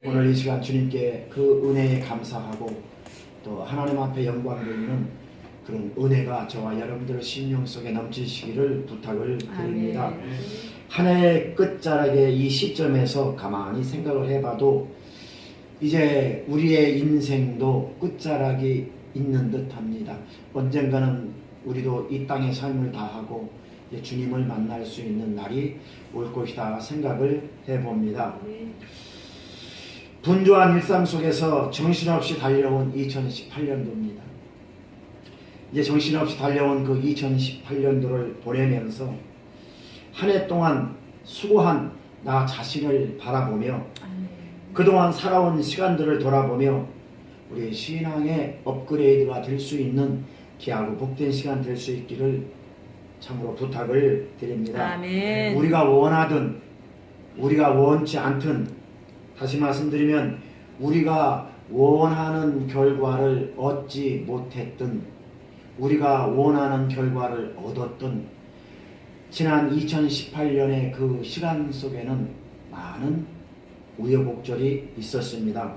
오늘 이 시간 주님께 그 은혜에 감사하고 또 하나님 앞에 영광 돌리는 그런 은혜가 저와 여러분들의 심령 속에 넘치시기를 부탁을 드립니다. 한 해의 끝자락에 이 시점에서 가만히 생각을 해봐도 이제 우리의 인생도 끝자락이 있는 듯합니다. 언젠가는 우리도 이 땅의 삶을 다하고 주님을 만날 수 있는 날이 올 것이다 생각을 해봅니다. 분주한 일상 속에서 정신없이 달려온 2018년도입니다. 이제 정신없이 달려온 그 2018년도를 보내면서 한 해 동안 수고한 나 자신을 바라보며 그동안 살아온 시간들을 돌아보며 우리 신앙의 업그레이드가 될 수 있는 귀하고 복된 시간 될 수 있기를 참으로 부탁을 드립니다. 아멘. 우리가 원하든 우리가 원치 않든 다시 말씀드리면 우리가 원하는 결과를 얻지 못했든 우리가 원하는 결과를 얻었든 지난 2018년의 그 시간 속에는 많은 우여곡절이 있었습니다.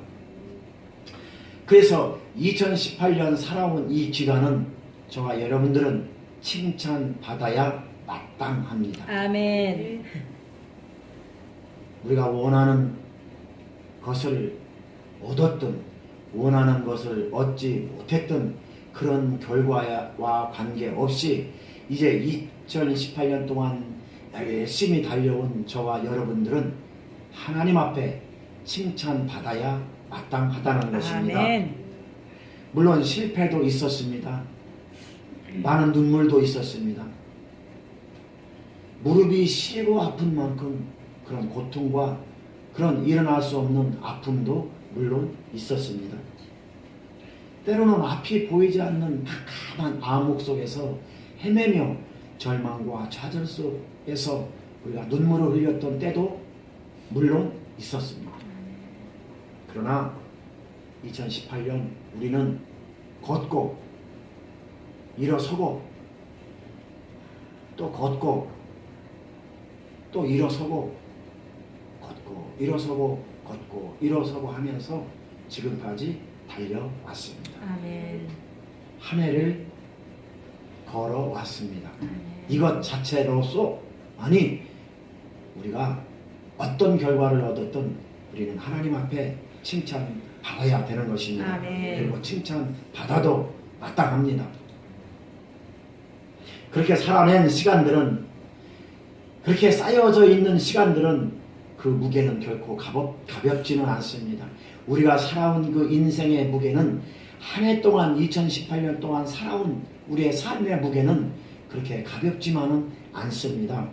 그래서 2018년 살아온 이 기간은 저와 여러분들은 칭찬받아야 마땅합니다. 아멘. 우리가 원하는 것을 얻었든 원하는 것을 얻지 못했든 그런 결과와 관계없이 이제 2018년 동안 열심히 달려온 저와 여러분들은 하나님 앞에 칭찬받아야 마땅하다는 것입니다. 아멘. 물론 실패도 있었습니다. 많은 눈물도 있었습니다. 무릎이 시리고 아픈 만큼 그런 고통과 그런 일어날 수 없는 아픔도 물론 있었습니다. 때로는 앞이 보이지 않는 캄캄한 암흑 속에서 헤매며 절망과 좌절 속에서 우리가 눈물을 흘렸던 때도 물론 있었습니다. 그러나 2018년 우리는 걷고 일어서고 또 걷고 또 일어서고 걷고 일어서고 걷고 일어서고 하면서 지금까지 달려왔습니다. 아멘. 한 해를 걸어왔습니다. 이것 자체로서 아니 우리가 어떤 결과를 얻었든 우리는 하나님 앞에 칭찬받아야 되는 것입니다. 아멘. 그리고 칭찬받아도 마땅합니다. 그렇게 살아낸 시간들은 그렇게 쌓여져 있는 시간들은 그 무게는 결코 가볍지는 않습니다. 우리가 살아온 그 인생의 무게는 한 해 동안 2018년 동안 살아온 우리의 삶의 무게는 그렇게 가볍지만은 않습니다.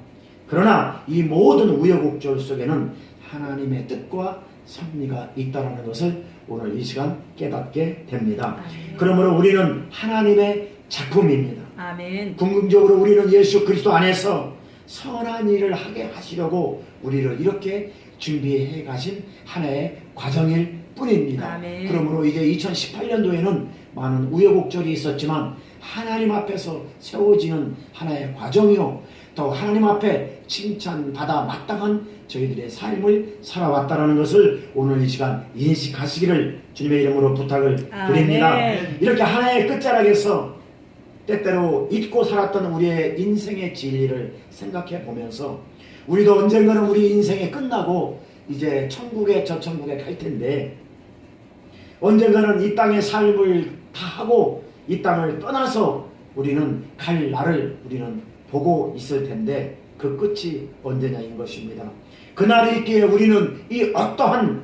그러나 이 모든 우여곡절 속에는 하나님의 뜻과 섭리가 있다는 것을 오늘 이 시간 깨닫게 됩니다. 아멘. 그러므로 우리는 하나님의 작품입니다. 아멘. 궁극적으로 우리는 예수 그리스도 안에서 선한 일을 하게 하시려고 우리를 이렇게 준비해 가신 하나의 과정일 뿐입니다. 아멘. 그러므로 이제 2018년도에는 많은 우여곡절이 있었지만 하나님 앞에서 세워지는 하나의 과정이요 또 하나님 앞에 칭찬받아 마땅한 저희들의 삶을 살아왔다는 것을 오늘 이 시간 인식하시기를 주님의 이름으로 부탁을 드립니다. 아멘. 이렇게 하나의 끝자락에서 때때로 잊고 살았던 우리의 인생의 진리를 생각해 보면서 우리도 언젠가는 우리 인생이 끝나고 이제 천국에 저 천국에 갈 텐데 언젠가는 이 땅의 삶을 다 하고 이 땅을 떠나서 우리는 갈 날을 우리는 보고 있을 텐데 그 끝이 언제냐인 것입니다. 그날이 있기에 우리는 이 어떠한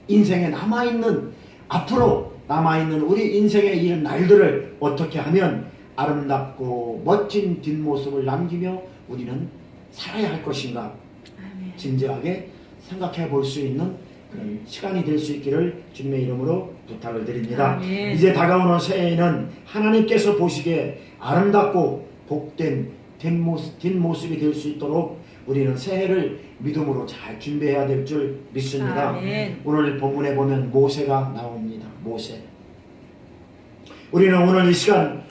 인생에 남아있는 앞으로 남아있는 우리 인생의 이 날들을 어떻게 하면 아름답고 멋진 뒷모습을 남기며 우리는 살아야 할 것인가 아멘. 진지하게 생각해 볼 수 있는 그런 시간이 될 수 있기를 주님의 이름으로 부탁을 드립니다. 아멘. 이제 다가오는 새해에는 하나님께서 보시기에 아름답고 복된 뒷모습이 될 수 있도록 우리는 새해를 믿음으로 잘 준비해야 될 줄 믿습니다. 아멘. 오늘 본문에 보면 모세가 나옵니다. 모세. 우리는 오늘 이 시간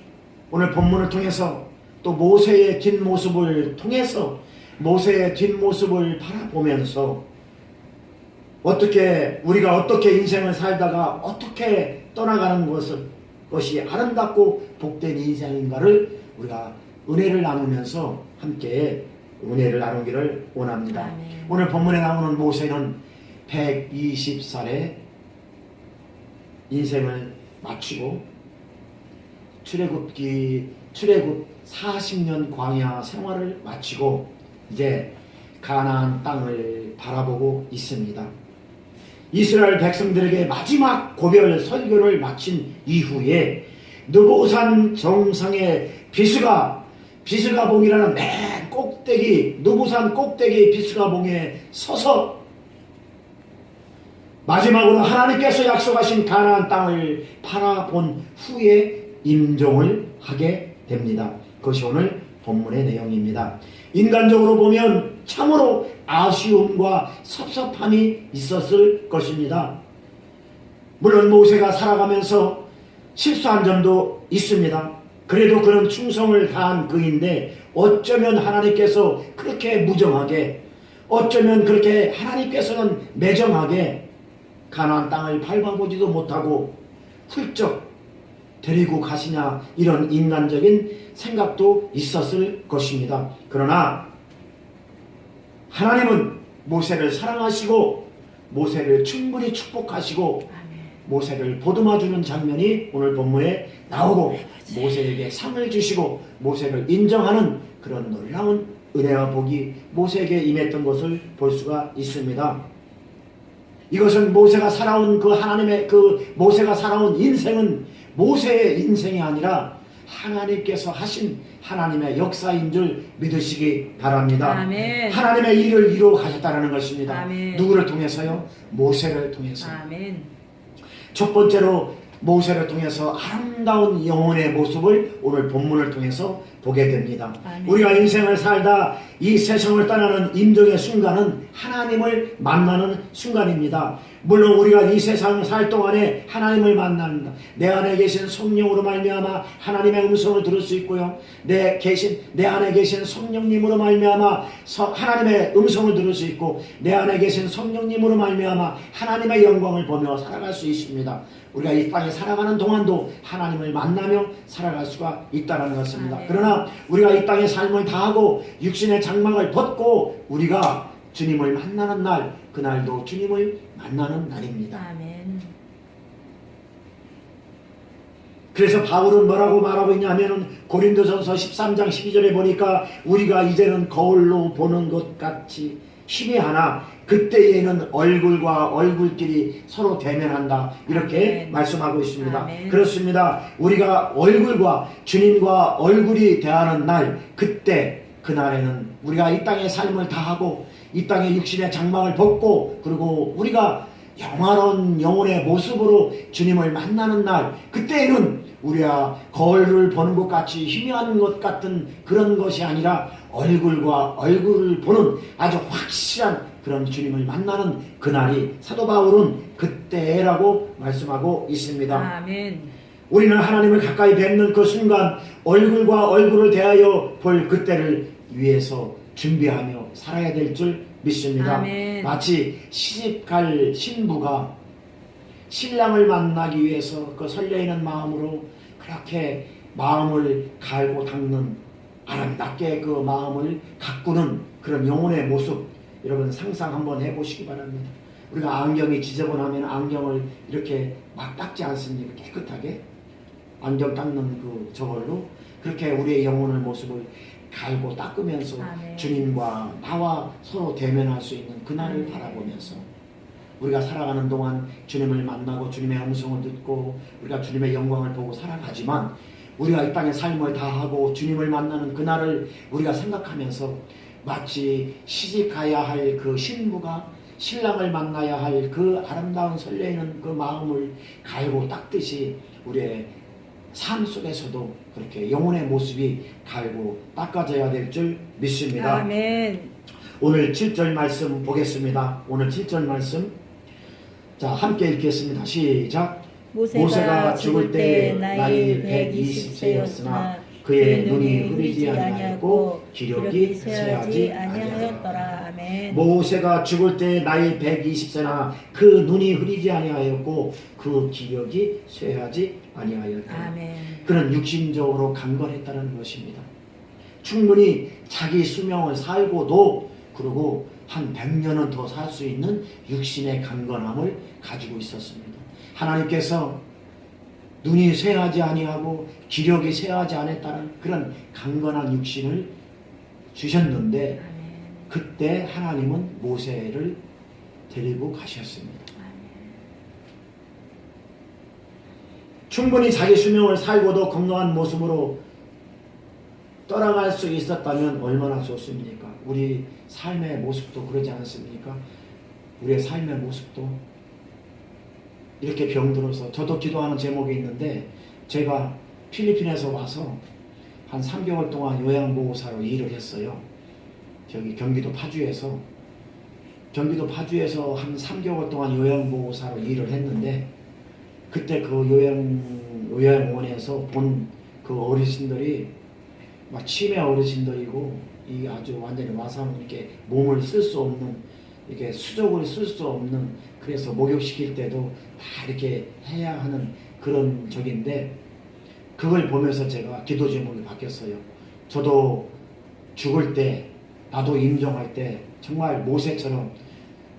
오늘 본문을 통해서 또 모세의 뒷모습을 통해서 모세의 뒷모습을 바라보면서 어떻게 우리가 어떻게 인생을 살다가 어떻게 떠나가는 것이 아름답고 복된 인생인가를 우리가 은혜를 나누면서 함께 은혜를 나누기를 원합니다. 아멘. 오늘 본문에 나오는 모세는 120살에 인생을 마치고 출애굽 40년 광야 생활을 마치고 이제 가나안 땅을 바라보고 있습니다. 이스라엘 백성들에게 마지막 고별 설교를 마친 이후에 느보산 정상에 비스가봉이라는 맨 꼭대기, 느보산 꼭대기 비스가봉에 서서 마지막으로 하나님께서 약속하신 가나안 땅을 바라본 후에 임종을 하게 됩니다. 그것이 오늘 본문의 내용입니다. 인간적으로 보면 참으로 아쉬움과 섭섭함이 있었을 것입니다. 물론 모세가 살아가면서 실수한 점도 있습니다. 그래도 그는 충성을 다한 그인데 어쩌면 하나님께서 그렇게 무정하게, 어쩌면 그렇게 하나님께서는 매정하게 가나안 땅을 밟아보지도 못하고 훌쩍 데리고 가시냐, 이런 인간적인 생각도 있었을 것입니다. 그러나 하나님은 모세를 사랑하시고 모세를 충분히 축복하시고 모세를 보듬어주는 장면이 오늘 본문에 나오고 모세에게 상을 주시고 모세를 인정하는 그런 놀라운 은혜와 복이 모세에게 임했던 것을 볼 수가 있습니다. 이것은 모세가 살아온 그 하나님의 모세가 살아온 인생은 모세의 인생이 아니라 하나님께서 하신 하나님의 역사인 줄 믿으시기 바랍니다. 아멘. 하나님의 일을 이루어 가셨다는 것입니다. 아멘. 누구를 통해서요? 모세를 통해서. 아멘. 첫 번째로 모세를 통해서 아름다운 영혼의 모습을 오늘 본문을 통해서 보게 됩니다. 아멘. 우리가 인생을 살다 이 세상을 떠나는 임종의 순간은 하나님을 만나는 순간입니다. 물론 우리가 이 세상을 살 동안에 하나님을 만납니다. 내 안에 계신 성령으로 말미암아 하나님의 음성을 들을 수 있고요. 내 안에 계신 성령님으로 말미암아 하나님의 음성을 들을 수 있고, 내 안에 계신 성령님으로 말미암아 하나님의 영광을 보며 살아갈 수 있습니다. 우리가 이 땅에 살아가는 동안도 하나님을 만나며 살아갈 수가 있다는 것입니다. 아멘. 그러나 우리가 이 땅의 삶을 다하고 육신의 장막을 벗고 우리가 주님을 만나는 날, 그날도 주님을 만나는 날입니다. 아멘. 그래서 바울은 뭐라고 말하고 있냐면은 고린도전서 13장 12절에 보니까 우리가 이제는 거울로 보는 것 같이 희미하나 그때에는 얼굴과 얼굴끼리 서로 대면한다, 이렇게 아멘. 말씀하고 있습니다. 아멘. 그렇습니다. 우리가 얼굴과 주님과 얼굴이 대하는 날, 그날에는 우리가 이 땅의 삶을 다하고 이 땅의 육신의 장막을 벗고 그리고 우리가 영화로운 영혼의 모습으로 주님을 만나는 날, 그때에는 우리가 거울을 보는 것 같이 희미한 것 같은 그런 것이 아니라 얼굴과 얼굴을 보는 아주 확실한 그런 주님을 만나는 그날이 사도 바울은 그때라고 말씀하고 있습니다. 아멘. 우리는 하나님을 가까이 뵙는 그 순간 얼굴과 얼굴을 대하여 볼 그때를 위해서 준비하며 살아야 될 줄 믿습니다. 아멘. 마치 시집갈 신부가 신랑을 만나기 위해서 그 설레이는 마음으로 그렇게 마음을 갈고 닦는, 아름답게 그 마음을 가꾸는 그런 영혼의 모습, 여러분 상상 한번 해보시기 바랍니다. 우리가 안경이 지저분하면 안경을 이렇게 막 닦지 않습니까? 깨끗하게 안경 닦는 저걸로 그렇게 우리의 영혼의 모습을 갈고 닦으면서 아멘. 주님과 나와 서로 대면할 수 있는 그날을 바라보면서 우리가 살아가는 동안 주님을 만나고 주님의 음성을 듣고 우리가 주님의 영광을 보고 살아가지만, 우리가 이 땅의 삶을 다하고 주님을 만나는 그날을 우리가 생각하면서 마치 시집가야 할 그 신부가 신랑을 만나야 할 그 아름다운 설레이는 그 마음을 갈고 닦듯이 우리의 삶 속에서도 그렇게 영혼의 모습이 갈고 닦아져야 될 줄 믿습니다. 아멘. 오늘 7절 말씀 보겠습니다. 오늘 7절 말씀, 자 함께 읽겠습니다. 시작. 모세가 죽을 때 나이 120세였으나 그의 눈이 흐리지 아니하였고 기력이 쇠하지 아니하였더라. 아멘. 모세가 죽을 때 나이 120세나 그 눈이 흐리지 아니하였고 그 기력이 쇠하지 아니하였다. 아멘. 그는 육신적으로 강건했다는 것입니다. 충분히 자기 수명을 살고도 그리고 한 100년은 더 살 수 있는 육신의 강건함을 가지고 있었습니다. 하나님께서 눈이 쇠하지 아니하고 기력이 쇠하지 않았다는 그런 강건한 육신을 주셨는데 아멘. 그때 하나님은 모세를 데리고 가셨습니다. 충분히 자기 수명을 살고도 건강한 모습으로 떠나갈 수 있었다면 얼마나 좋습니까? 우리 삶의 모습도 그러지 않습니까? 우리의 삶의 모습도 이렇게 병들어서 저도 기도하는 제목이 있는데 제가 필리핀에서 와서 한 3개월 동안 요양보호사로 일을 했어요. 저기 경기도 파주에서 한 3개월 동안 요양보호사로 일을 했는데 그때 그 요양원에서 본 그 어르신들이 막 치매 어르신들이고 이 아주 완전히 와상 이렇게 몸을 쓸 수 없는 이렇게 수족을 쓸 수 없는 그래서 목욕시킬 때도 다 이렇게 해야 하는 그런 적인데 그걸 보면서 제가 기도 제목이 바뀌었어요. 저도 죽을 때 나도 임종할 때 정말 모세처럼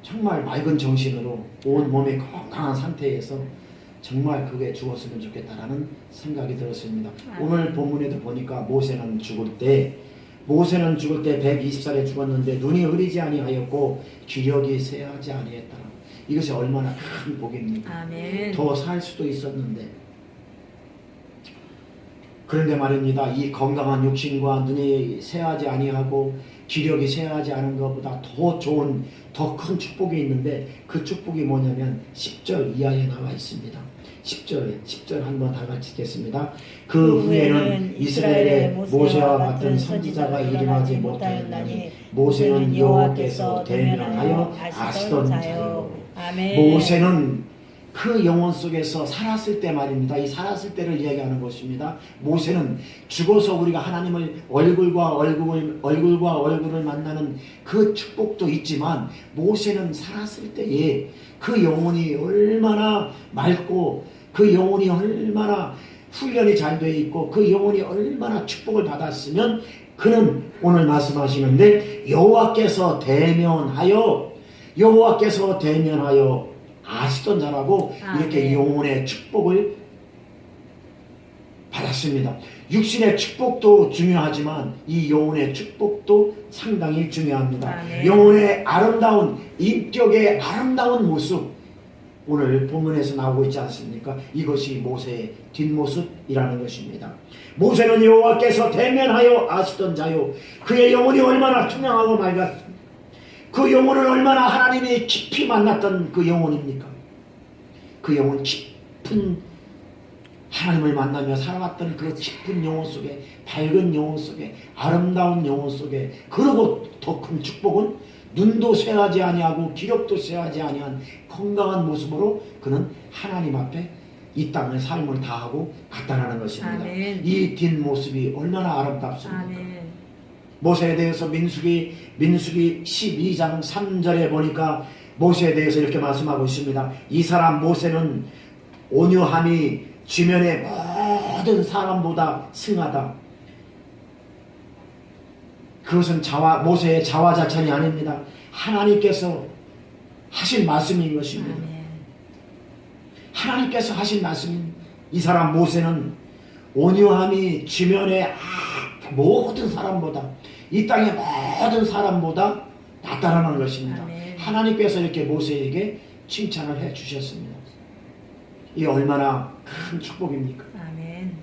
정말 맑은 정신으로 온 몸이 건강한 상태에서 정말 그게 죽었으면 좋겠다라는 생각이 들었습니다. 오늘 본문에도 보니까 모세는 죽을 때 120살에 죽었는데 눈이 흐리지 아니하였고 기력이 쇠하지 아니했다. 이것이 얼마나 큰 복입니까? 아멘. 더 살 수도 있었는데 그런데 말입니다. 이 건강한 육신과 눈이 쇠하지 아니하고 기력이 쇠하지 않은 것보다 더 좋은 더 큰 축복이 있는데 그 축복이 뭐냐면 10절 이하에 나와 있습니다. 10절 한번 다 같이 읽겠습니다. 그 후에는 이스라엘의 모세와 같은 선지자가 일어나지 못하였나니 모세는 여호와께서 대면하여 아시던 자요. 아멘. 모세는 그 영혼 속에서 살았을 때 말입니다. 이 살았을 때를 이야기하는 것입니다. 모세는 죽어서 우리가 하나님을 얼굴과 얼굴을 만나는 그 축복도 있지만 모세는 살았을 때에 그 영혼이 얼마나 맑고 그 영혼이 얼마나 훈련이 잘 되어 있고 그 영혼이 얼마나 축복을 받았으면 그는 오늘 말씀하시는데 여호와께서 대면하여 아시던 자라고 이렇게 영혼의 축복을 받았습니다. 육신의 축복도 중요하지만 이 영혼의 축복도 상당히 중요합니다. 영혼의 아름다운 인격의 아름다운 모습 오늘 본문에서 나오고 있지 않습니까? 이것이 모세의 뒷모습이라는 것입니다. 모세는 여호와께서 대면하여 아시던 자요 그의 영혼이 얼마나 투명하고 맑았습니까? 그 영혼은 얼마나 하나님이 깊이 만났던 그 영혼입니까? 그 영혼 깊은 하나님을 만나며 살아왔던 그 깊은 영혼 속에 밝은 영혼 속에 아름다운 영혼 속에 그리고 더 큰 축복은 눈도 쇠하지 아니하고 기력도 쇠하지 아니한 건강한 모습으로 그는 하나님 앞에 이 땅의 삶을 다하고 갔다라는 것입니다. 아멘. 이 뒷모습이 얼마나 아름답습니까? 아멘. 모세에 대해서 민수기 12장 3절에 보니까 모세에 대해서 이렇게 말씀하고 있습니다. 이 사람 모세는 온유함이 주변의 모든 사람보다 승하다. 그것은 모세의 자화자찬이 아닙니다. 하나님께서 하신 말씀인 것입니다. 아멘. 하나님께서 하신 말씀인 이 사람 모세는 온유함이 주변의 모든 사람보다 이 땅의 모든 사람보다 낫다라는 것입니다. 아멘. 하나님께서 이렇게 모세에게 칭찬을 해 주셨습니다. 이 얼마나 큰 축복입니까? 아멘.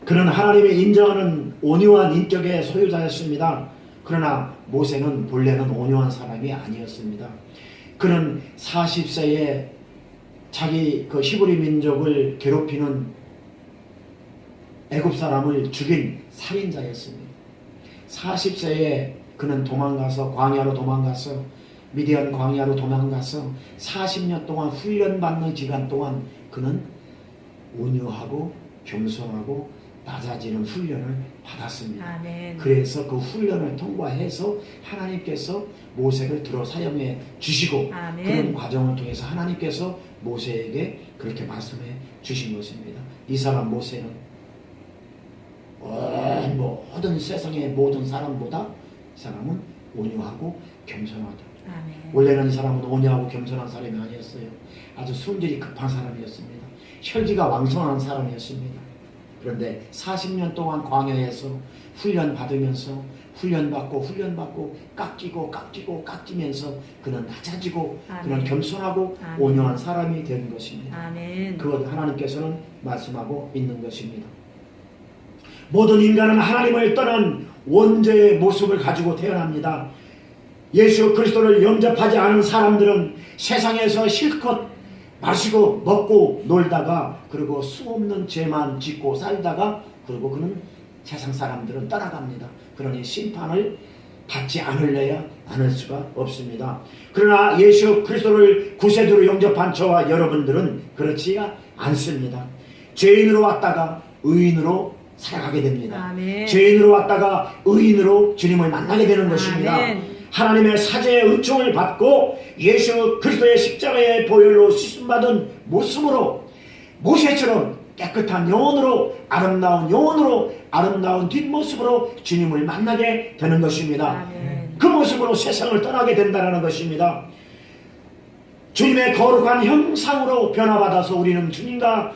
그는 하나님의 인정하는 온유한 인격의 소유자였습니다. 그러나 모세는 본래는 온유한 사람이 아니었습니다. 그는 40세에 자기 그 히브리 민족을 괴롭히는 애굽 사람을 죽인 살인자였습니다. 40세에 그는 광야로 도망가서 미디안 광야로 도망가서 40년 동안 훈련받는 기간 동안 그는 온유하고 겸손하고 낮아지는 훈련을 받았습니다. 아멘. 그래서 그 훈련을 통과해서 하나님께서 모세를 들어 사용해 주시고 아멘. 그런 과정을 통해서 하나님께서 모세에게 그렇게 말씀해 주신 것입니다. 이 사람 모세는 모든 세상의 모든 사람보다 이 사람은 온유하고 겸손하다. 아멘. 원래는 이 사람은 온유하고 겸손한 사람이 아니었어요. 아주 성질이 급한 사람이었습니다. 혈기가 왕성한 사람이었습니다. 그런데 40년 동안 광야에서 훈련 받으면서 훈련받고 깎이면서 그는 낮아지고 아멘. 그는 겸손하고 아멘. 온유한 사람이 된 것입니다. 아멘. 그것 하나님께서는 말씀하고 있는 것입니다. 모든 인간은 하나님을 떠난 원죄의 모습을 가지고 태어납니다. 예수 그리스도를 영접하지 않은 사람들은 세상에서 실컷 마시고 먹고 놀다가 그리고 수없는 죄만 짓고 살다가 그리고 그는 세상 사람들은 떠나갑니다. 그러니 심판을 받지 않을 수가 없습니다. 그러나 예수 그리스도를 구세주로 영접한 저와 여러분들은 그렇지 않습니다. 죄인으로 왔다가 의인으로 살아가게 됩니다. 아멘. 죄인으로 왔다가 의인으로 주님을 만나게 되는 것입니다. 아멘. 하나님의 사제의 은총을 받고 예수 그리스도의 십자가의 보혈로 씻음받은 모습으로 모세처럼 깨끗한 영혼으로 아름다운 뒷모습으로 주님을 만나게 되는 것입니다. 아멘. 그 모습으로 세상을 떠나게 된다는 것입니다. 주님의 거룩한 형상으로 변화받아서 우리는 주님과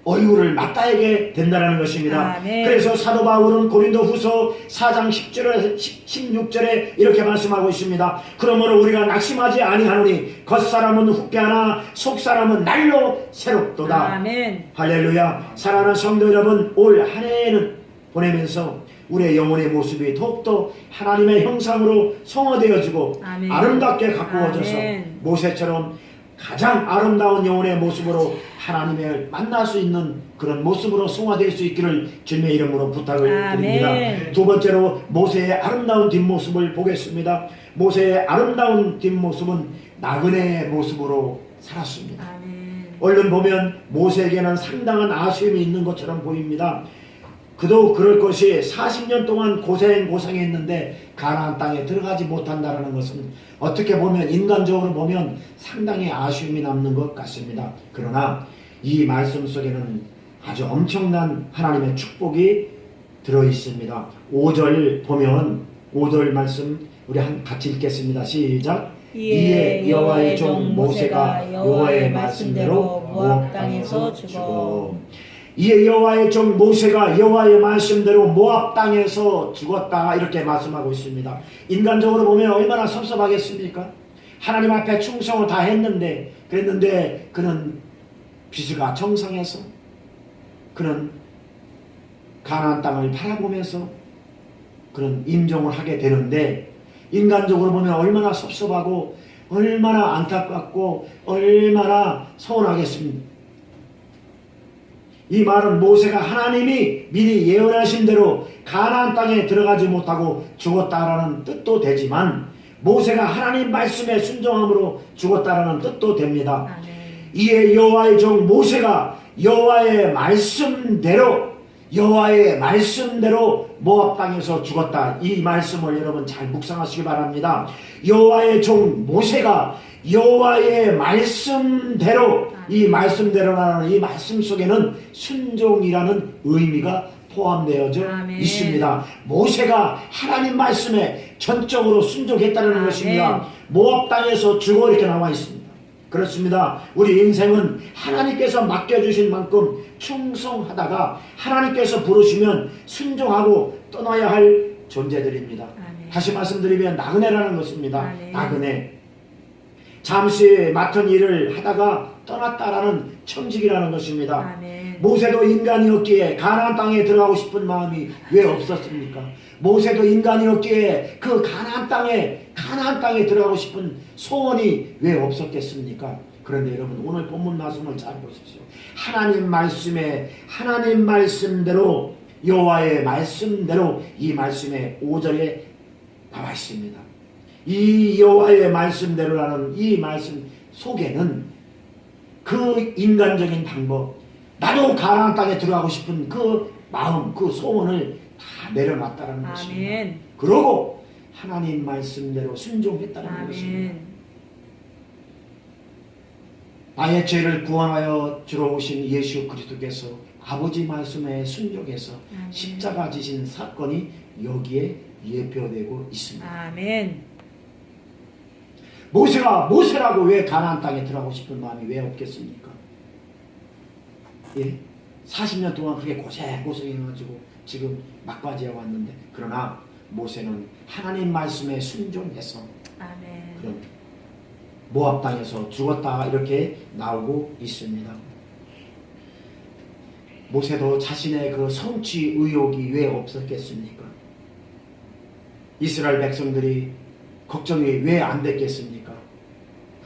얼굴을 맞닿게 된다는 것입니다. 아멘. 그래서 사도 바울은 고린도후서 4장 10절에 16절에 이렇게 말씀하고 있습니다. 그러므로 우리가 낙심하지 아니하노니 겉사람은 후패하나 속사람은 날로 새롭도다. 아멘. 할렐루야. 사랑하는 성도 여러분, 올 한 해에는 보내면서 우리의 영혼의 모습이 더욱더 하나님의 형상으로 성화되어지고 아멘. 아름답게 가꾸어져서 아멘. 모세처럼 가장 아름다운 영혼의 모습으로 하나님을 만날 수 있는 그런 모습으로 성화될 수 있기를 주님의 이름으로 부탁을 아멘. 드립니다. 두 번째로 모세의 아름다운 뒷모습을 보겠습니다. 모세의 아름다운 뒷모습은 나그네의 모습으로 살았습니다. 아멘. 얼른 보면 모세에게는 상당한 아쉬움이 있는 것처럼 보입니다. 그도 그럴 것이 40년 동안 고생했는데 가나안 땅에 들어가지 못한다는 것은 어떻게 보면 인간적으로 보면 상당히 아쉬움이 남는 것 같습니다. 그러나 이 말씀 속에는 아주 엄청난 하나님의 축복이 들어있습니다. 5절 보면 5절 말씀 우리 같이 읽겠습니다. 시작. 이에 여호와의 종 모세가 여호와의 말씀대로 모압 땅에서 죽어. 이에 여호와의 종 모세가 여호와의 말씀대로 모압 땅에서 죽었다 이렇게 말씀하고 있습니다. 인간적으로 보면 얼마나 섭섭하겠습니까? 하나님 앞에 충성을 다 했는데 그랬는데 그는 비스가 정상에서 그는 가나안 땅을 바라보면서 그런 임종을 하게 되는데 인간적으로 보면 얼마나 섭섭하고 얼마나 안타깝고 얼마나 서운하겠습니까? 이 말은 모세가 하나님이 미리 예언하신 대로 가나안 땅에 들어가지 못하고 죽었다라는 뜻도 되지만 모세가 하나님 말씀에 순종함으로 죽었다라는 뜻도 됩니다. 아멘. 이에 여호와의 종 모세가 여호와의 말씀대로 모압 땅에서 죽었다. 이 말씀을 여러분 잘 묵상하시기 바랍니다. 여호와의 종 모세가 여호와의 말씀대로 이 말씀대로라는 이 말씀 속에는 순종이라는 의미가 포함되어져 아멘. 있습니다. 모세가 하나님 말씀에 전적으로 순종했다는 아멘. 것입니다. 모압 땅에서 죽어 이렇게 나와 있습니다. 그렇습니다. 우리 인생은 하나님께서 맡겨주신 만큼 충성하다가 하나님께서 부르시면 순종하고 떠나야 할 존재들입니다. 아멘. 다시 말씀드리면 나그네라는 것입니다. 아멘. 나그네. 잠시 맡은 일을 하다가 떠났다라는 청직이라는 것입니다. 아멘. 모세도 인간이었기에 가나안 땅에 들어가고 싶은 마음이 왜 없었습니까? 모세도 인간이었기에 그 가나안 땅에 들어가고 싶은 소원이 왜 없었겠습니까? 그런데 여러분 오늘 본문 말씀을 잘 보십시오. 하나님 말씀대로 여호와의 말씀대로 이 말씀의 5절에 나와 있습니다. 이 여호와의 말씀대로라는 이 말씀 속에는 그 인간적인 방법, 나도 가나안 땅에 들어가고 싶은 그 마음, 그 소원을 다 내려놨다는 것입니다. 아멘. 그러고 하나님 말씀대로 순종했다는 아멘. 것입니다. 나의 죄를 구원하여 주러 오신 예수 그리스도께서 아버지 말씀에 순종해서 아멘. 십자가 지신 사건이 여기에 예표되고 있습니다. 아멘. 모세가 모세라고 왜 가나안 땅에 들어가고 싶은 마음이 왜 없겠습니까? 예? 40년 동안 그렇게 고생해가지고 지금 막바지에 왔는데, 그러나 모세는 하나님 말씀에 순종해서 아멘. 그런 모압 땅에서 죽었다 이렇게 나오고 있습니다. 모세도 자신의 그 성취 의욕이 왜 없었겠습니까? 이스라엘 백성들이 걱정이 왜 안 됐겠습니까?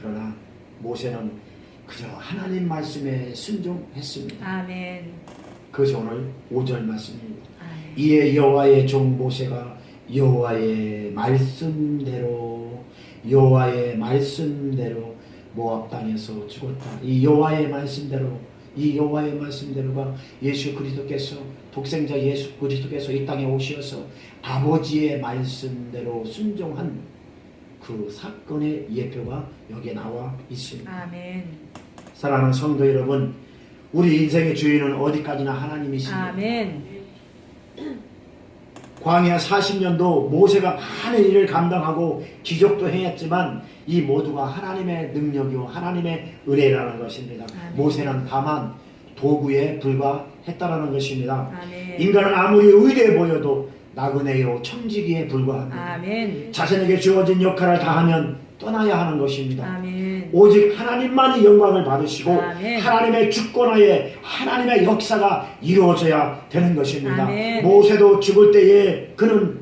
그러나 모세는 그저 하나님 말씀에 순종했습니다. 아멘. 그것이 오늘 5절 말씀입니다. 아멘. 이에 여호와의 종 모세가 여호와의 말씀대로 모압 땅에서 죽었다. 이 여호와의 말씀대로가 예수 그리스도께서, 독생자 예수 그리스도께서 이 땅에 오셔서 아버지의 말씀대로 순종한 그 사건의 예표가 여기에 나와 있습니다. 아멘. 사랑하는 성도 여러분, 우리 인생의 주인은 어디까지나 하나님이십니다. 아멘. 광야 40년도 모세가 많은 일을 감당하고 기적도 행했지만 이 모두가 하나님의 능력이요 하나님의 은혜라는 것입니다. 아멘. 모세는 다만 도구에 불과했다라는 것입니다. 아멘. 인간은 아무리 의대해 보여도 나그네요 청지기에 불과합니다. 아멘. 자신에게 주어진 역할을 다하면 떠나야 하는 것입니다. 아멘. 오직 하나님만이 영광을 받으시고 아멘. 하나님의 주권하에 하나님의 역사가 이루어져야 되는 것입니다. 아멘. 모세도 죽을 때에 그는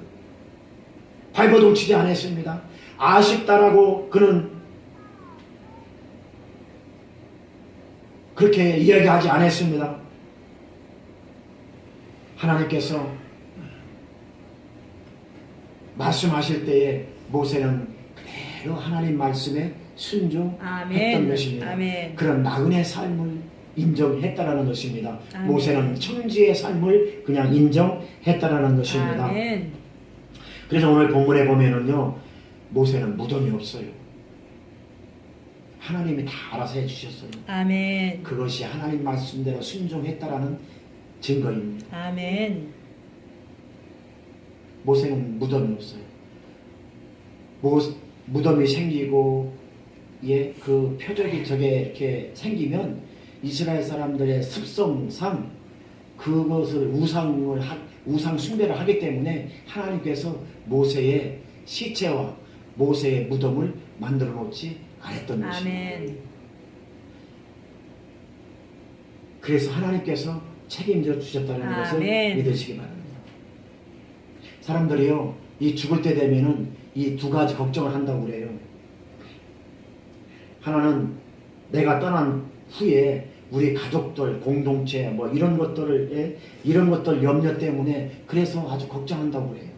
발버둥 치지 않았습니다. 아쉽다라고 그는 그렇게 이야기하지 않았습니다. 하나님께서 말씀하실 때에 모세는 그대로 하나님 말씀에 순종했던 아멘. 것입니다. 아멘. 그런 나그네 삶을 인정했다라는 것입니다. 아멘. 모세는 청지의 삶을 그냥 인정했다라는 것입니다. 아멘. 그래서 오늘 본문에 보면은요, 모세는 무덤이 없어요. 하나님이 다 알아서 해주셨어요. 아멘. 그것이 하나님 말씀대로 순종했다라는 증거입니다. 아멘. 모세는 무덤이 없어요. 무덤이 생기고, 예, 그 표적이 저게 이렇게 생기면 이스라엘 사람들의 습성상 그것을 우상 숭배를 하기 때문에 하나님께서 모세의 시체와 모세의 무덤을 만들어 놓지 않았던 것입니다. 아멘. 그래서 하나님께서 책임져 주셨다는 것을 아멘. 믿으시기 바랍니다. 사람들이요, 이 죽을 때 되면은 이 두 가지 걱정을 한다고 그래요. 하나는 내가 떠난 후에 우리 가족들, 공동체, 뭐 이런 것들 염려 때문에 그래서 아주 걱정한다고 그래요.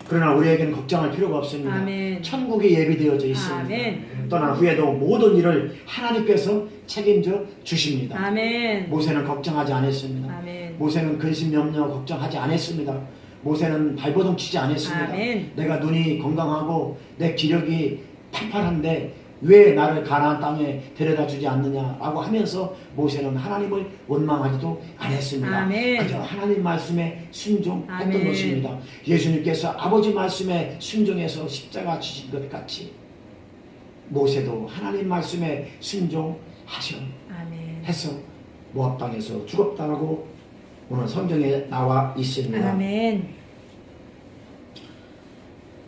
그러나 우리에게는 걱정할 필요가 없습니다. 아멘. 천국이 예비되어져 있습니다. 아멘. 떠난 후에도 모든 일을 하나님께서 책임져 주십니다. 아멘. 모세는 걱정하지 않았습니다. 아멘. 모세는 근심 염려 걱정하지 않았습니다. 모세는 발버둥 치지 않았습니다. 아멘. 내가 눈이 건강하고 내 기력이 팔팔한데 왜 나를 가나안 땅에 데려다 주지 않느냐라고 하면서 모세는 하나님을 원망하지도 않았습니다. 아멘. 그저 하나님 말씀에 순종했던 아멘. 것입니다. 예수님께서 아버지 말씀에 순종해서 십자가 지신 것 같이 모세도 하나님 말씀에 순종하셔 아멘. 해서 모압 땅에서 죽었다고 오늘 성경에 나와 있습니다. 아멘.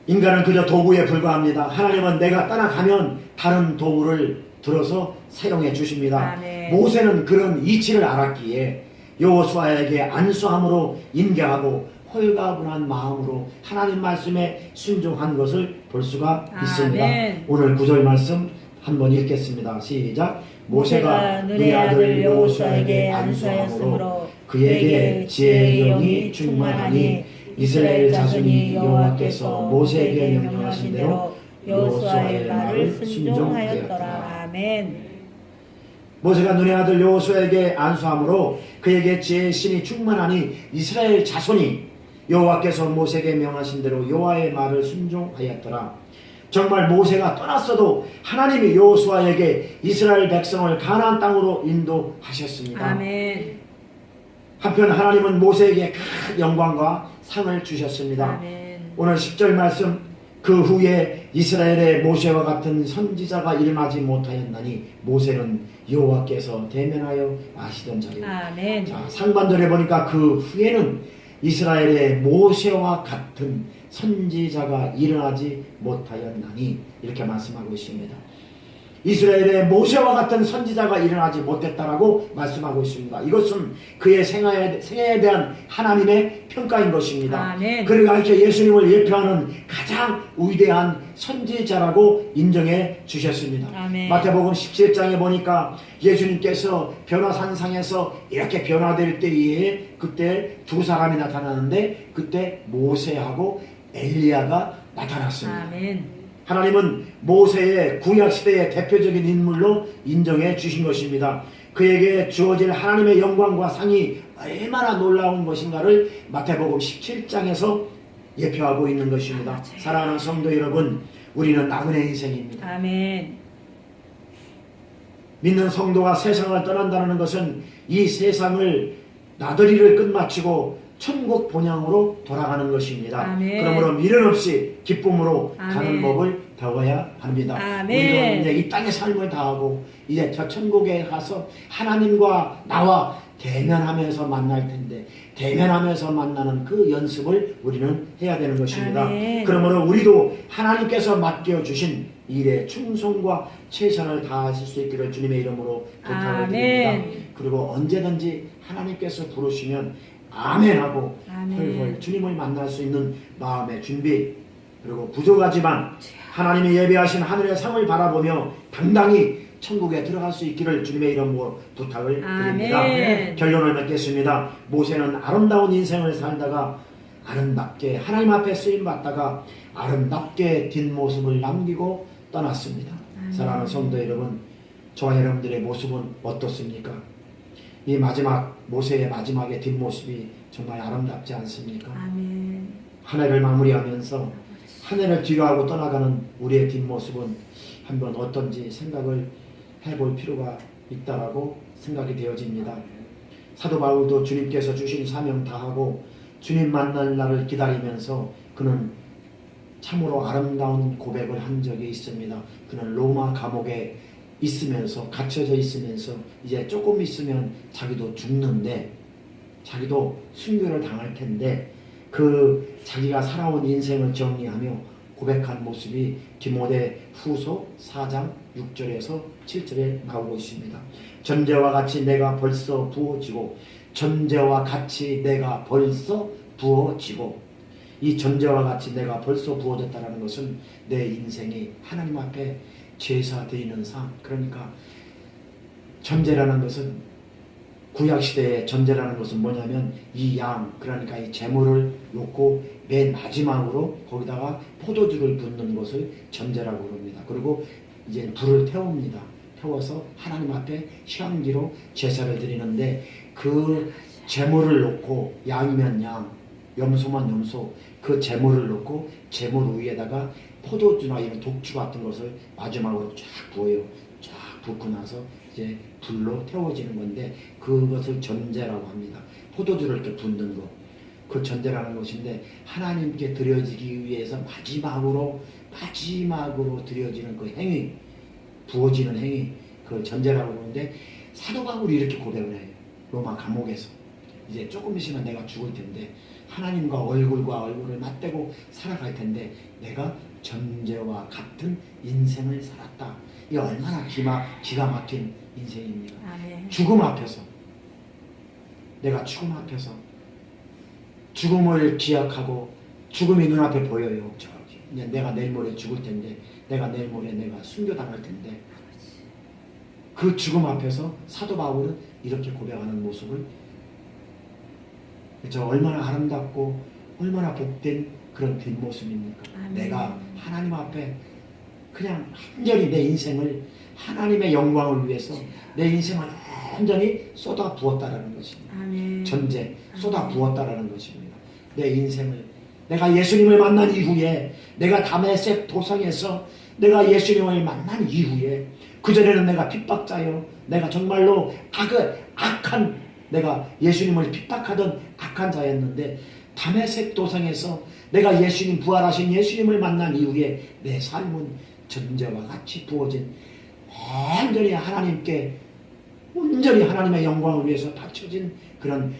인간은 그저 도구에 불과합니다. 하나님은 내가 떠나가면 다른 도구를 들어서 사용해 주십니다. 아멘. 모세는 그런 이치를 알았기에 여호수아에게 안수함으로 인계하고 홀가분한 마음으로 하나님 말씀에 순종한 것을 볼 수가 있습니다. 아멘. 오늘 9절 말씀 한번 읽겠습니다. 시작. 모세가 눈의 아들 여호수아에게 안수하므로 그에게 지혜의 영이 충만하니 이스라엘 자손이 여호와께서 모세에게 명령하신 대로 여호수아의 말을 순종하였더라. 순종하였더라. 아멘. 모세가 눈의 아들 여호수아에게 안수함으로 그에게 지혜의 신이 충만하니 이스라엘 자손이 여호와께서 모세에게 명하신 대로 여호와의 말을 순종하였더라. 정말 모세가 떠났어도 하나님이 여호수아에게 이스라엘 백성을 가나안 땅으로 인도하셨습니다. 아멘. 한편 하나님은 모세에게 큰 영광과 상을 주셨습니다. 아멘. 오늘 10절 말씀, 그 후에 이스라엘의 모세와 같은 선지자가 일어나지 못하였나니 모세는 여호와께서 대면하여 아시던 자리요. 아멘. 자, 상반절에 보니까 그 후에는 이스라엘의 모세와 같은 선지자가 일어나지 못하였나니 이렇게 말씀하고 있습니다. 이스라엘의 모세와 같은 선지자가 일어나지 못했다라고 말씀하고 있습니다. 이것은 그의 생애에 대한 하나님의 평가인 것입니다. 아멘. 그러니까 이렇게 예수님을 예표하는 가장 위대한 선지자라고 인정해 주셨습니다. 아멘. 마태복음 17장에 보니까 예수님께서 변화산상에서 이렇게 변화될 때에 그때 두 사람이 나타나는데 그때 모세하고 엘리야가 나타났습니다. 아멘. 하나님은 모세의 구약시대의 대표적인 인물로 인정해 주신 것입니다. 그에게 주어질 하나님의 영광과 상이 얼마나 놀라운 것인가를 마태복음 17장에서 예표하고 있는 것입니다. 사랑하는 성도 여러분, 우리는 나그네 인생입니다. 아멘. 믿는 성도가 세상을 떠난다는 것은 이 세상을 나들이를 끝마치고 천국 본향으로 돌아가는 것입니다. 아멘. 그러므로 미련 없이 기쁨으로 아멘. 가는 법을 배워야 합니다. 아멘. 우리는 이제 이 땅의 삶을 다하고 이제 저 천국에 가서 하나님과 나와 대면하면서 만날 텐데 대면하면서 만나는 그 연습을 우리는 해야 되는 것입니다. 아멘. 그러므로 우리도 하나님께서 맡겨주신 일에 충성과 최선을 다하실 수 있기를 주님의 이름으로 부탁을 드립니다. 아멘. 그리고 언제든지 하나님께서 부르시면 아멘하고 아멘. 헐헐 주님을 만날 수 있는 마음의 준비, 그리고 부족하지만 하나님이 예배하신 하늘의 상을 바라보며 당당히 천국에 들어갈 수 있기를 주님의 이름으로 부탁을 드립니다. 아멘. 결론을 맺겠습니다. 모세는 아름다운 인생을 살다가 아름답게 하나님 앞에 쓰임받다가 아름답게 뒷모습을 남기고 떠났습니다. 아멘. 사랑하는 성도 여러분, 저와 여러분들의 모습은 어떻습니까? 이 마지막 모세의 마지막의 뒷모습이 정말 아름답지 않습니까? 아멘. 한 해를 마무리하면서 한 해를 뒤로하고 떠나가는 우리의 뒷모습은 한번 어떤지 생각을 해볼 필요가 있다라고 생각이 되어집니다. 사도 바울도 주님께서 주신 사명 다하고 주님 만날 날을 기다리면서 그는 참으로 아름다운 고백을 한 적이 있습니다. 그는 로마 감옥에 있으면서 갇혀져 있으면서 이제 조금 있으면 자기도 죽는데 자기도 순교를 당할 텐데 그 자기가 살아온 인생을 정리하며 고백한 모습이 디모데 후서 4장 6절에서 7절에 나오고 있습니다. 전제와 같이 내가 벌써 부어지고 전제와 같이 내가 벌써 부어지고 이 전제와 같이 내가 벌써 부어졌다는 것은 내 인생이 하나님 앞에 제사 드리는 삶, 그러니까 전제라는 것은 구약시대의 전제라는 것은 뭐냐면 이 양, 그러니까 이 제물을 놓고 맨 마지막으로 거기다가 포도주를 붓는 것을 전제라고 합니다. 그리고 이제 불을 태웁니다. 태워서 하나님 앞에 향기로 제사를 드리는데 그 제물을 놓고 양이면 양, 염소면 염소, 그 제물을 놓고 제물 위에다가 포도주나 이런 독주 같은 것을 마지막으로 쫙 부어요. 쫙 붓고 나서 이제 불로 태워지는 건데 그것을 전제라고 합니다. 포도주를 이렇게 붓는 것, 그 전제라는 것인데 하나님께 드려지기 위해서 마지막으로 드려지는 그 행위, 부어지는 행위, 그 전제라고 하는데 사도 바울이 이렇게 고백을 해요. 로마 감옥에서 이제 조금 있으면 내가 죽을 텐데 하나님과 얼굴과 얼굴을 맞대고 살아갈 텐데 내가 전제와 같은 인생을 살았다. 이 얼마나 기가 막힌 인생입니까? 아멘. 죽음 앞에서 내가 죽음 앞에서 죽음을 기약하고 죽음이 눈앞에 보여요. 저기 이제 내가 내일 모레 죽을 텐데 내가 내일 모레 내가 순교당할 텐데 그 죽음 앞에서 사도 바울은 이렇게 고백하는 모습을 저 얼마나 아름답고 얼마나 복된 그런 뒷모습입니까? 아멘. 내가 하나님 앞에 그냥 완전히 내 인생을 하나님의 영광을 위해서 내 인생을 완전히 쏟아 부었다라는 것입니다. 아멘. 전제 쏟아 부었다라는 것입니다. 내 인생을 내가 예수님을 만난 이후에 내가 다메섹 도상에서 내가 예수님을 만난 이후에 그전에는 내가 핍박자요 내가 정말로 악한 내가 예수님을 핍박하던 악한 자였는데 다메섹 도상에서 내가 예수님 부활하신 예수님을 만난 이후에 내 삶은 전제와 같이 부어진 완전히 하나님께 온전히 하나님의 영광을 위해서 바쳐진 그런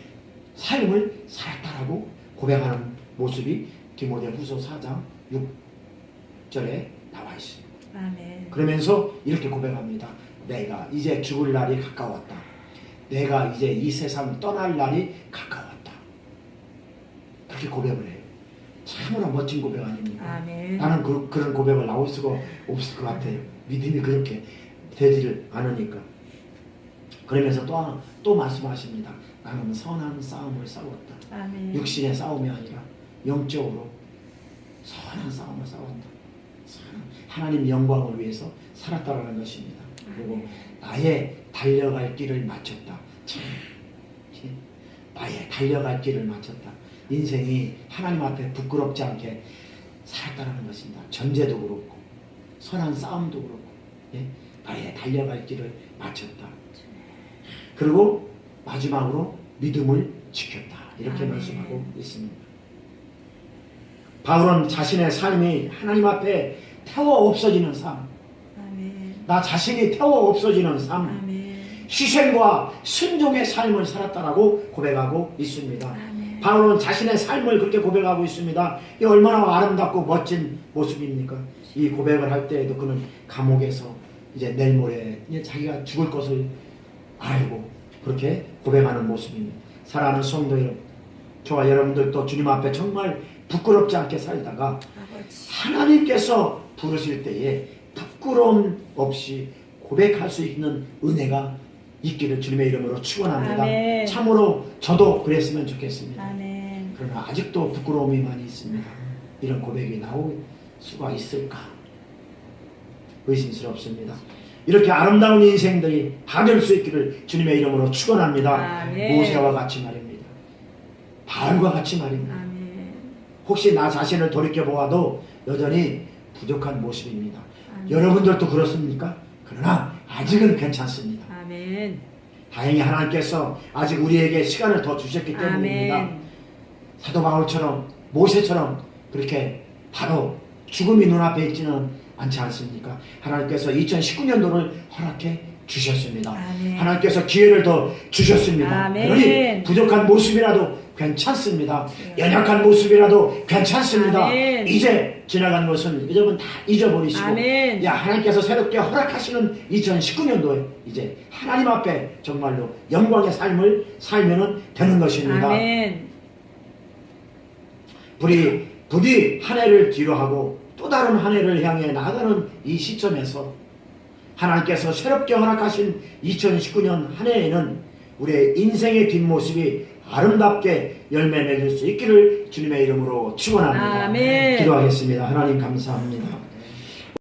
삶을 살았다라고 고백하는 모습이 디모데후서 4장 6절에 나와 있습니다. 아멘. 그러면서 이렇게 고백합니다. 내가 이제 죽을 날이 가까웠다. 내가 이제 이 세상 떠날 날이 가까웠다. 그렇게 고백을 해요. 참으로 멋진 고백 아닙니까? 아멘. 나는 그런 고백을 나올 수가 없을 것 같아요. 믿음이 그렇게 되지를 않으니까. 그러면서 또 말씀하십니다. 나는 선한 싸움을 싸웠다. 아멘. 육신의 싸움이 아니라 영적으로 선한 싸움을 싸웠다. 하나님 영광을 위해서 살았다라는 것입니다. 그리고 나의 달려갈 길을 마쳤다. 참, 나의 달려갈 길을 마쳤다. 인생이 하나님 앞에 부끄럽지 않게 살았다라는 것입니다. 전제도 그렇고 선한 싸움도 그렇고 나의 달려갈 길을 마쳤다. 그리고 마지막으로 믿음을 지켰다. 이렇게 아멘. 말씀하고 있습니다. 바울은 자신의 삶이 하나님 앞에 태워 없어지는 삶, 아멘. 나 자신이 태워 없어지는 삶, 아멘. 희생과 순종의 삶을 살았다라고 고백하고 있습니다. 아멘. 바울은 자신의 삶을 그렇게 고백하고 있습니다. 이 얼마나 아름답고 멋진 모습입니까? 이 고백을 할 때에도 그는 감옥에서 이제 내일 모레 이제 자기가 죽을 것을 알고 그렇게 고백하는 모습입니다. 사랑하는 성도 여러분, 저와 여러분들도 주님 앞에 정말 부끄럽지 않게 살다가 아버지. 하나님께서 부르실 때에 부끄러움 없이 고백할 수 있는 은혜가 있기를 주님의 이름으로 축원합니다. 아멘. 참으로 저도 그랬으면 좋겠습니다. 아멘. 그러나 아직도 부끄러움이 많이 있습니다. 이런 고백이 나올 수가 있을까? 의심스럽습니다. 이렇게 아름다운 인생들이 다 될 수 있기를 주님의 이름으로 축원합니다. 아멘. 모세와 같이 말입니다. 바울과 같이 말입니다. 아멘. 혹시 나 자신을 돌이켜보아도 여전히 부족한 모습입니다. 아멘. 여러분들도 그렇습니까? 그러나 아직은 괜찮습니다. 아멘. 다행히 하나님께서 아직 우리에게 시간을 더 주셨기 때문입니다. 아멘. 사도 바울처럼 모세처럼 그렇게 바로 죽음이 눈앞에 있지는 않지 않습니까? 하나님께서 2019년도를 허락해 주셨습니다. 아멘. 하나님께서 기회를 더 주셨습니다. 아멘. 그러니 부족한 모습이라도 괜찮습니다. 연약한 모습이라도 괜찮습니다. 아멘. 이제 지나간 것은 여러분 다 잊어버리시고 아멘. 야 하나님께서 새롭게 허락하시는 2019년도에 이제 하나님 앞에 정말로 영광의 삶을 살면 되는 것입니다. 아멘. 부디 한 해를 뒤로 하고 또 다른 한 해를 향해 나가는 이 시점에서 하나님께서 새롭게 허락하신 2019년 한 해에는 우리의 인생의 뒷모습이 아름답게 열매 맺을 수 있기를 주님의 이름으로 축원합니다. 아멘. 기도하겠습니다. 하나님 감사합니다.